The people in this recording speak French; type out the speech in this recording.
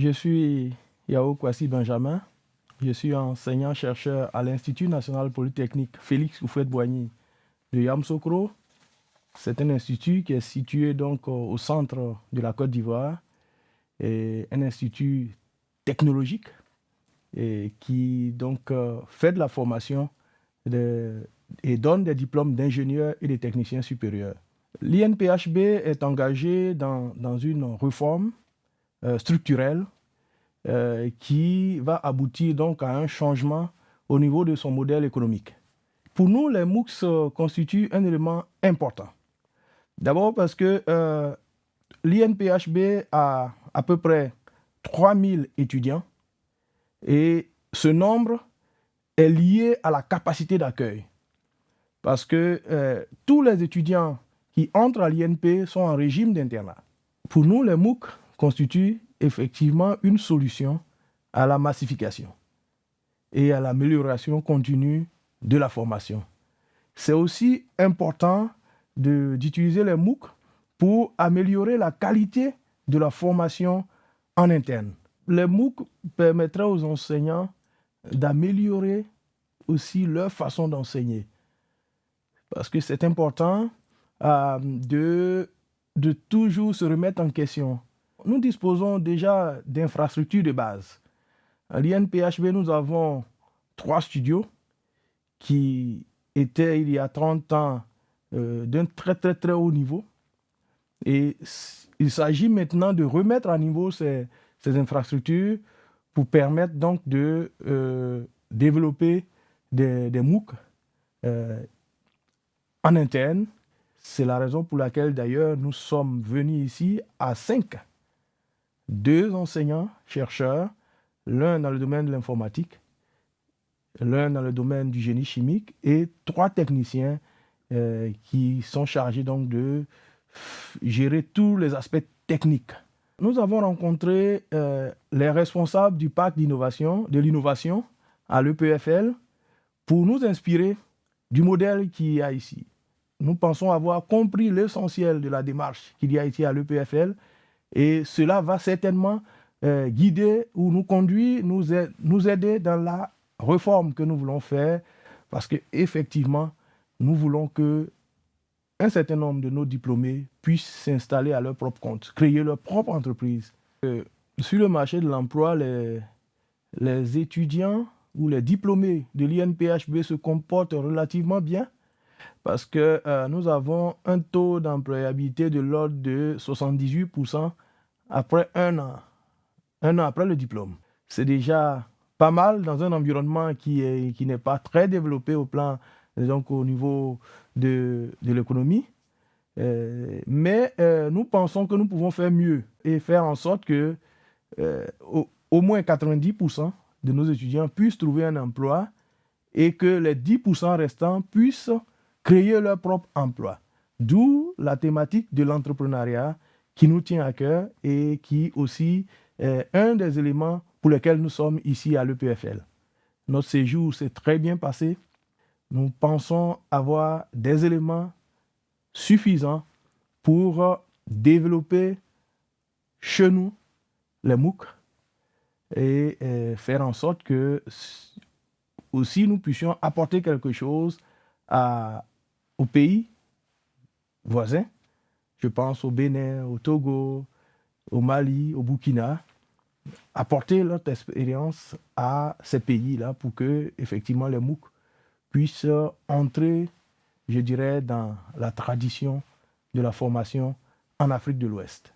Je suis Yao Kwasi Benjamin. Je suis enseignant-chercheur à l'Institut national polytechnique Félix Houphouët-Boigny de Yamoussoukro. C'est un institut qui est situé donc au centre de la Côte d'Ivoire, et un institut technologique et qui donc fait de la formation et donne des diplômes d'ingénieurs et de techniciens supérieurs. L'INPHB est engagé dans une réforme structurelle qui va aboutir donc à un changement au niveau de son modèle économique. Pour nous, les MOOCs constituent un élément important. D'abord parce que l'INPHB a à peu près 3000 étudiants et ce nombre est lié à la capacité d'accueil. Parce que tous les étudiants qui entrent à l'INP sont en régime d'internat. Pour nous, les MOOC constituent effectivement une solution à la massification et à l'amélioration continue de la formation. C'est aussi important d'utiliser les MOOC pour améliorer la qualité de la formation en interne. Les MOOC permettraient aux enseignants d'améliorer aussi leur façon d'enseigner. Parce que c'est important de toujours se remettre en question. Nous disposons déjà d'infrastructures de base. À l'INPHB, nous avons 3 studios qui étaient il y a 30 ans d'un très haut niveau. Et il s'agit maintenant de remettre à niveau ces infrastructures pour permettre donc de développer des MOOC en interne. C'est la raison pour laquelle d'ailleurs nous sommes venus ici à 5. 2 enseignants, chercheurs, l'un dans le domaine de l'informatique, l'un dans le domaine du génie chimique et 3 techniciens qui sont chargés donc de gérer tous les aspects techniques. Nous avons rencontré les responsables du parc de l'innovation à l'EPFL pour nous inspirer du modèle qu'il y a ici. Nous pensons avoir compris l'essentiel de la démarche qu'il y a ici à l'EPFL et cela va certainement guider ou nous conduire, nous aider dans la réforme que nous voulons faire parce qu'effectivement, nous voulons qu'un certain nombre de nos diplômés puissent s'installer à leur propre compte, créer leur propre entreprise. Sur le marché de l'emploi, les étudiants ou les diplômés de l'INPHB se comportent relativement bien parce que nous avons un taux d'employabilité de l'ordre de 78% après un an après le diplôme. C'est déjà pas mal dans un environnement qui n'est pas très développé donc au niveau de l'économie. Mais nous pensons que nous pouvons faire mieux et faire en sorte que au moins 90% de nos étudiants puissent trouver un emploi et que les 10% restants puissent créer leur propre emploi. D'où la thématique de l'entrepreneuriat qui nous tient à cœur et qui aussi est un des éléments pour lesquels nous sommes ici à l'EPFL. Notre séjour s'est très bien passé. Nous pensons avoir des éléments suffisants pour développer chez nous les MOOC et faire en sorte que aussi nous puissions apporter quelque chose aux pays voisins. Je pense au Bénin, au Togo, au Mali, au Burkina, apporter notre expérience à ces pays-là pour que effectivement les MOOC puissent entrer, je dirais, dans la tradition de la formation en Afrique de l'Ouest.